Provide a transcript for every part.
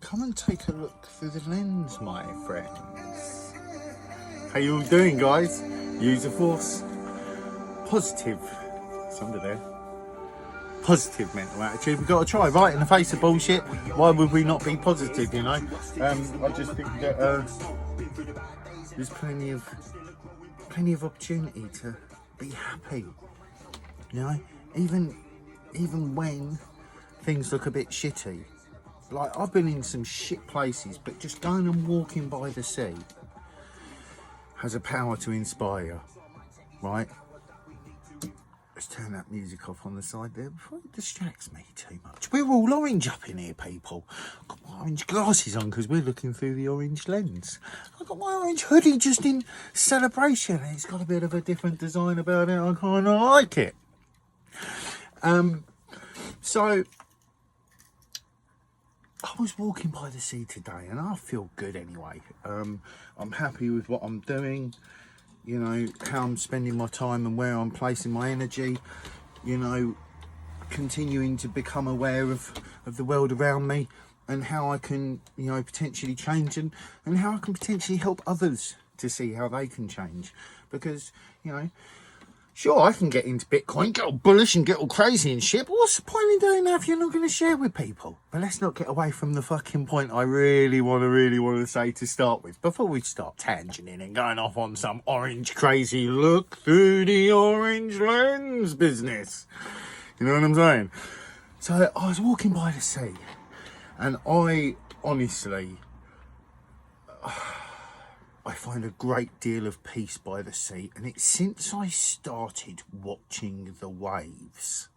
Come and take a look through the lens, my friends. How you all doing, guys? Use a force. Positive. It's under there. Positive mental attitude. We've got to try. Right in the face of bullshit. Why would we not be positive, you know? I just think that there's plenty of opportunity to be happy. You know? Even when things look a bit shitty. Like, I've been in some shit places, but just going and walking by the sea has a power to inspire, right? Let's turn that music off on the side there before it distracts me too much. We're all orange up in here, people. I've got my orange glasses on because we're looking through the orange lens. I've got my orange hoodie just in celebration. It's got a bit of a different design about it. I kind of like it. So I was walking by the sea today and I feel good anyway. I'm happy with what I'm doing, you know, how I'm spending my time and where I'm placing my energy, you know, continuing to become aware of the world around me and how I can, you know, potentially change and how I can potentially help others to see how they can change. Because, you know, sure, I can get into Bitcoin, get all bullish and get all crazy and shit, but what's the point in doing that if you're not going to share with people? But let's not get away from the fucking point I really want to say to start with, before we start tangenting and going off on some orange crazy look through the orange lens business. You know what I'm saying? So I was walking by the sea, and I honestly... I find a great deal of peace by the sea, and it's since I started watching the waves.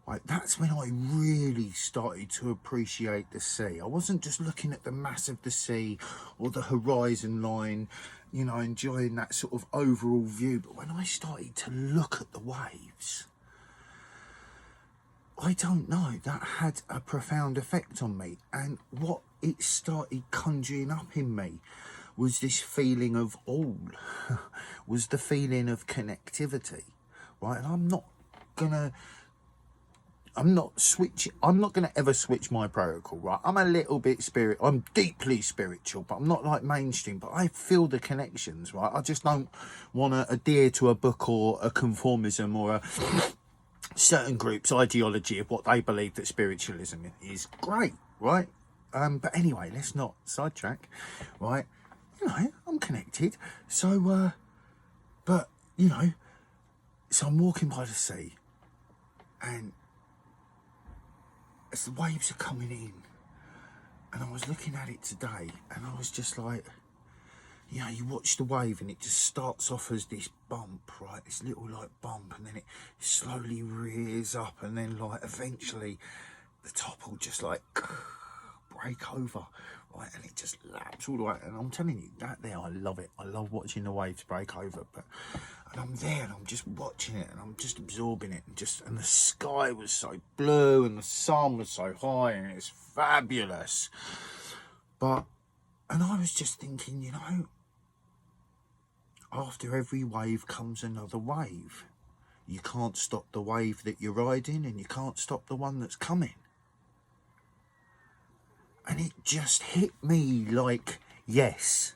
Like, that's when I really started to appreciate the sea. I wasn't just looking at the mass of the sea or the horizon line, you know, enjoying that sort of overall view, but when I started to look at the waves, I don't know, that had a profound effect on me. And what it started conjuring up in me was this feeling of all, was the feeling of connectivity, right? And I'm not gonna ever switch my protocol, right? I'm a little bit I'm deeply spiritual, but I'm not like mainstream, but I feel the connections, right? I just don't want to adhere to a book or a conformism or a certain group's ideology of what they believe that spiritualism is. Great, right? But anyway, let's not sidetrack, right? You know, I'm connected. So, but, you know, so I'm walking by the sea, and as the waves are coming in, and I was looking at it today, and I was just like, you know, you watch the wave and it just starts off as this bump, right? This little like bump, and then it slowly rears up, and then like eventually the top will just like break over, right? And it just laps all the way. And I'm telling you, that there, I love it. I love watching the waves break over. And I'm there and I'm just watching it and I'm just absorbing it, and the sky was so blue and the sun was so high and it's fabulous. And I was just thinking, you know, after every wave comes another wave. You can't stop the wave that you're riding, and you can't stop the one that's coming. And it just hit me like, yes,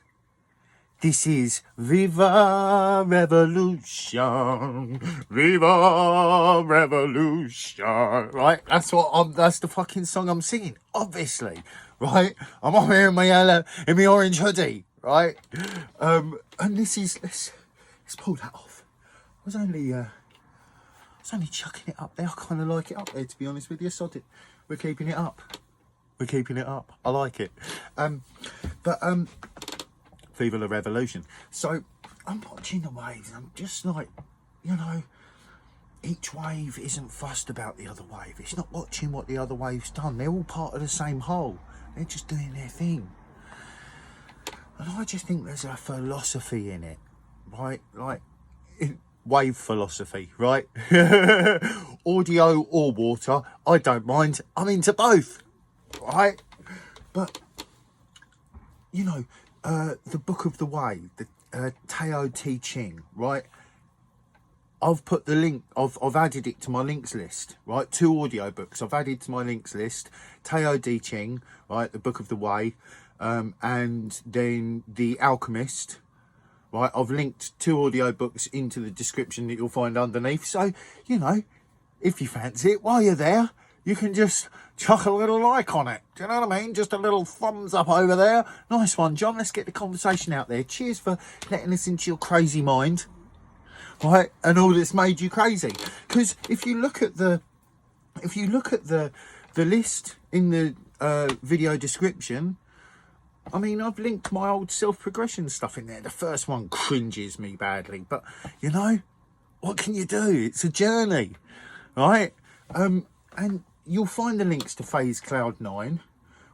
this is Viva Revolution, Viva Revolution, right? That's the fucking song I'm singing, obviously, right? I'm on here in my orange hoodie, right? And this is, let's pull that off. I was only chucking it up there. I kind of like it up there, to be honest with you. Sod it. We're keeping it up. We're keeping it up. I like it. Viva La Revolution. So I'm watching the waves and I'm just like, you know, each wave isn't fussed about the other wave. It's not watching what the other wave's done. They're all part of the same whole. They're just doing their thing. And I just think there's a philosophy in it, right? Like, wave philosophy, right? Audio or water, I don't mind. I'm into both, right? But, you know, the Book of the Wave, the Tao Te Ching, right? I've put the link, I've added it to my links list, right? 2 audiobooks I've added to my links list. Tao Te Ching, right? The Book of the Way, and then The Alchemist, right? I've linked 2 audiobooks into the description that you'll find underneath. So, you know, if you fancy it, while you're there, you can just chuck a little like on it. Do you know what I mean? Just a little thumbs up over there. Nice one, John. Let's get the conversation out there. Cheers for letting us into your crazy mind, right? And all that's made you crazy. Because if you look at the list in the video description, I mean, I've linked my old self-progression stuff in there. The first one cringes me badly, but you know, what can you do? It's a journey, right? And you'll find the links to Phase Cloud 9,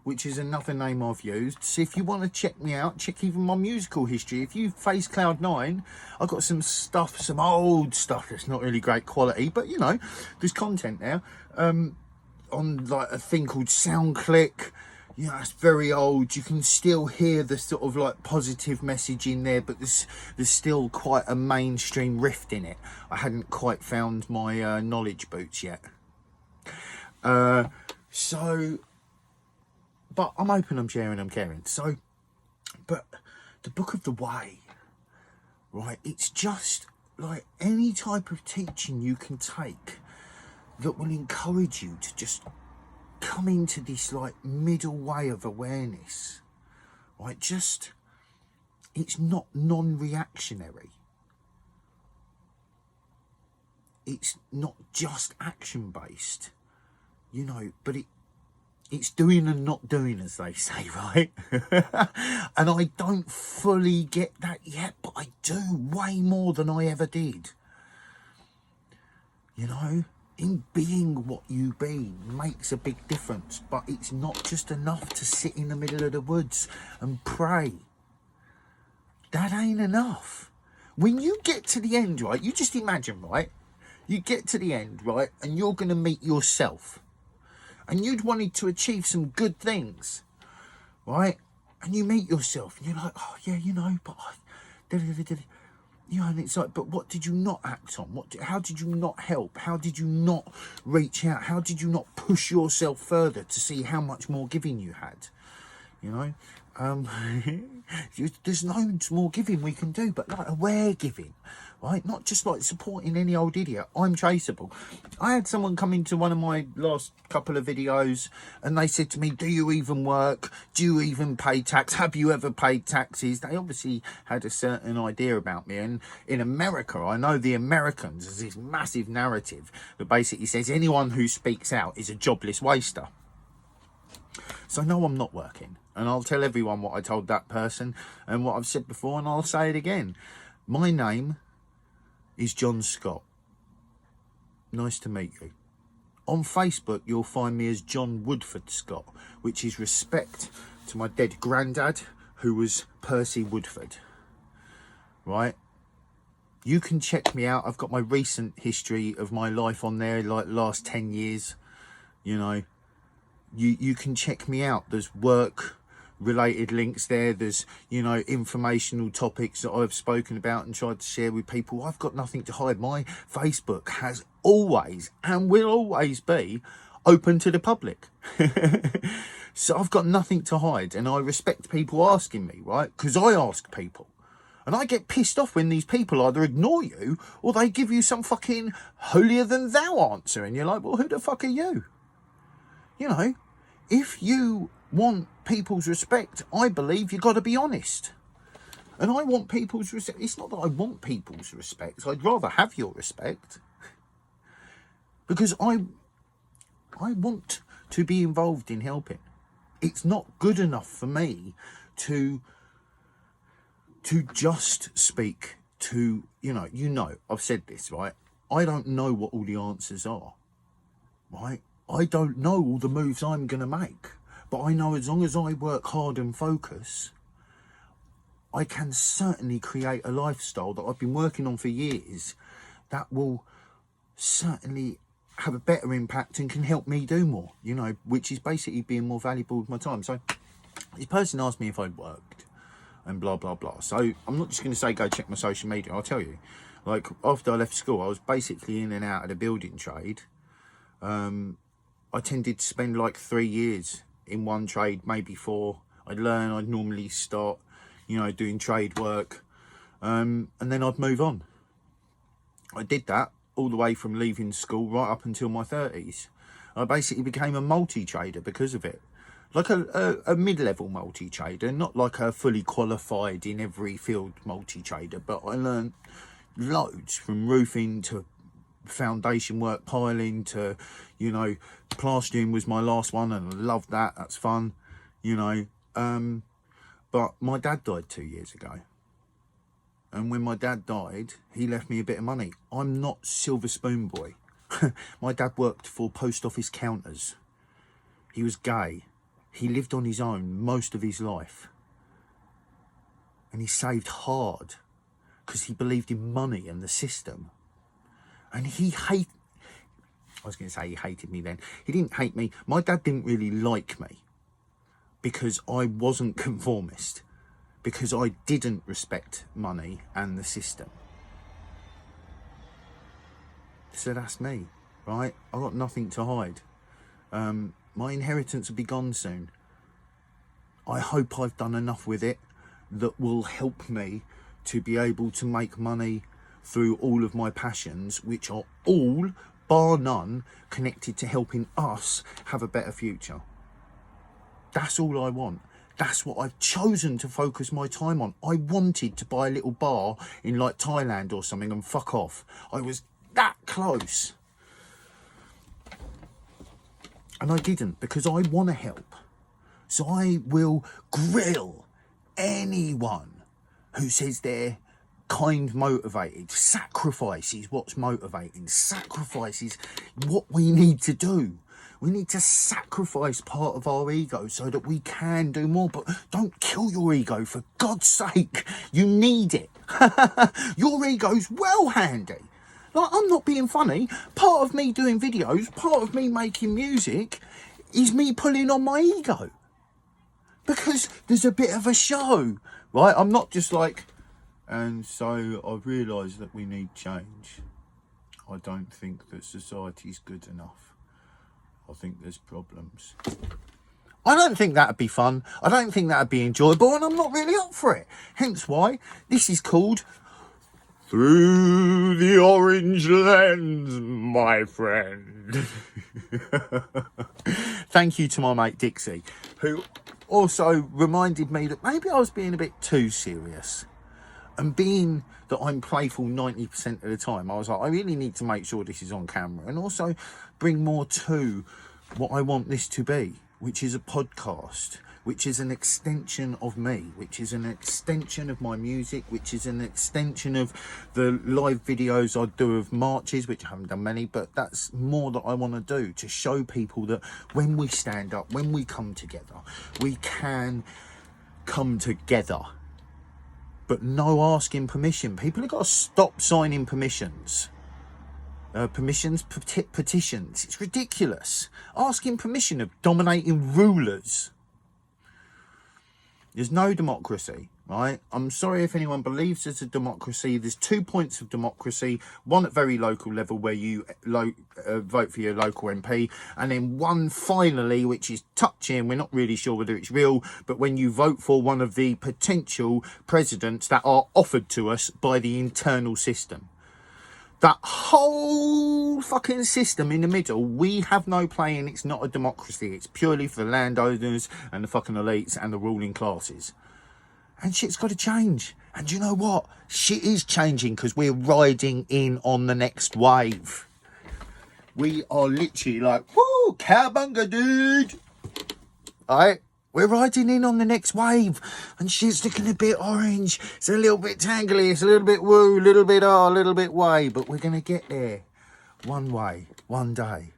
which is another name I've used. So if you want to check me out, check even my musical history. If you Phase Cloud 9, I've got some stuff, some old stuff that's not really great quality, but you know, there's content there. On like a thing called Soundclick. You know, it's very old. You can still hear the sort of like positive message in there, but there's still quite a mainstream rift in it. I hadn't quite found my knowledge boots yet. So, but I'm open, I'm sharing, I'm caring. So, but the Book of the Way, right? It's just like any type of teaching you can take that will encourage you to just come into this like middle way of awareness, right? Just, it's not non-reactionary. It's not just action-based, you know, but it's doing and not doing, as they say, right? And I don't fully get that yet, but I do way more than I ever did. You know, in being what you be makes a big difference, but it's not just enough to sit in the middle of the woods and pray. That ain't enough. When you get to the end, right, you just imagine, right? You get to the end, right, and you're going to meet yourself. And you'd wanted to achieve some good things, right? And you meet yourself, and you're like, oh, yeah, you know, but you know, and it's like, but what did you not act on? How did you not help? How did you not reach out? How did you not push yourself further to see how much more giving you had? You know, there's loads more giving we can do, but like aware giving, right? Not just like supporting any old idiot. I'm traceable. I had someone come into one of my last couple of videos and they said to me, do you even work? Do you even pay tax? Have you ever paid taxes? They obviously had a certain idea about me. And in America, I know the Americans, there's this massive narrative that basically says anyone who speaks out is a jobless waster. So no, I'm not working. And I'll tell everyone what I told that person and what I've said before, and I'll say it again. My name is John Scott. Nice to meet you. On Facebook, you'll find me as John Woodford Scott, which is respect to my dead granddad, who was Percy Woodford. Right? You can check me out. I've got my recent history of my life on there, like last 10 years. You know, you can check me out. There's work related links there. There's, you know, informational topics that I've spoken about and tried to share with people. I've got nothing to hide. My Facebook has always and will always be open to the public. So I've got nothing to hide, and I respect people asking me, right? Because I ask people, and I get pissed off when these people either ignore you or they give you some fucking holier than thou answer, and you're like, well, who the fuck are you? You know, if you want people's respect, I believe you've got to be honest. And I want people's respect. It's not that I want people's respect. I'd rather have your respect. Because I want to be involved in helping. It's not good enough for me to just speak to, you know, I've said this, right? I don't know what all the answers are, right? I don't know all the moves I'm going to make. But I know as long as I work hard and focus, I can certainly create a lifestyle that I've been working on for years that will certainly have a better impact and can help me do more, you know, which is basically being more valuable with my time. So this person asked me if I'd worked and blah, blah, blah. So I'm not just going to say, go check my social media. I'll tell you. Like, after I left school, I was basically in and out of the building trade. I tended to spend like 3 years in one trade, maybe 4. I'd learn, I'd normally start, you know, doing trade work, and then I'd move on. I did that all the way from leaving school right up until my 30s. I basically became a multi-trader because of it. Like a mid-level multi-trader, not like a fully qualified in every field multi-trader, but I learned loads, from roofing to foundation work, piling to, you know, plastering was my last one, and I loved that. That's fun, you know. But my dad died 2 years ago, and when my dad died, he left me a bit of money. I'm not silver spoon boy. My dad worked for post office counters. He was gay. He lived on his own most of his life, and he saved hard because he believed in money and the system. And I was going to say he hated me then. He didn't hate me. My dad didn't really like me because I wasn't conformist, because I didn't respect money and the system. So that's me, right? I've got nothing to hide. My inheritance will be gone soon. I hope I've done enough with it that will help me to be able to make money through all of my passions, which are all, bar none, connected to helping us have a better future. That's all I want. That's what I've chosen to focus my time on. I wanted to buy a little bar in like Thailand or something and fuck off. I was that close. And I didn't, because I want to help. So I will grill anyone who says they're kind motivated. Sacrifice is what's motivating. Sacrifice is what we need to do. We need to sacrifice part of our ego so that we can do more. But don't kill your ego, for God's sake. You need it. Your ego's well handy. Like, I'm not being funny. Part of me doing videos, part of me making music, is me pulling on my ego. Because there's a bit of a show, right? I'm not just like, and so I've realised that we need change. I don't think that society's good enough. I think there's problems. I don't think that'd be fun. I don't think that'd be enjoyable, and I'm not really up for it. Hence why this is called Through the Orange Lens, my friend. Thank you to my mate Dixie, who also reminded me that maybe I was being a bit too serious. And being that I'm playful 90% of the time, I was like, I really need to make sure this is on camera, and also bring more to what I want this to be, which is a podcast, which is an extension of me, which is an extension of my music, which is an extension of the live videos I do of marches, which I haven't done many, but that's more that I want to do, to show people that when we stand up, when we come together, we can come together. But no asking permission. People have got to stop signing permissions. Petitions. It's ridiculous. Asking permission of dominating rulers. There's no democracy, right? I'm sorry if anyone believes there's a democracy. There's 2 points of democracy. One at very local level, where you vote for your local MP. And then one finally, which is touching. We're not really sure whether it's real. But when you vote for one of the potential presidents that are offered to us by the internal system. That whole fucking system in the middle, we have no play in. It's not a democracy. It's purely for the landowners and the fucking elites and the ruling classes. And shit's got to change. And you know what? Shit is changing, because we're riding in on the next wave. We are literally like, whoo, cowabunga, dude. Alright? We're riding in on the next wave, and shit's looking a bit orange. It's a little bit tangly, it's a little bit woo, a little bit a little bit way, but we're going to get there one way, one day.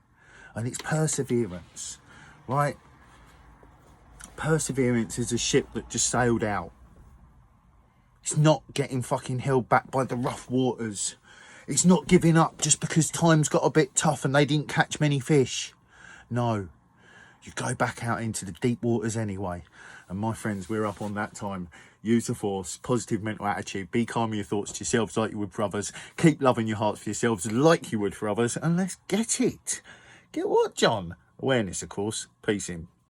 And it's perseverance, right? Perseverance is a ship that just sailed out. It's not getting fucking held back by the rough waters. It's not giving up just because times got a bit tough and they didn't catch many fish. No. You go back out into the deep waters anyway. And my friends, we're up on that time. Use the force, positive mental attitude, be kind with your thoughts to yourselves like you would for others. Keep loving your hearts for yourselves like you would for others. And let's get it. Get what, John? Awareness, of course. Peace in.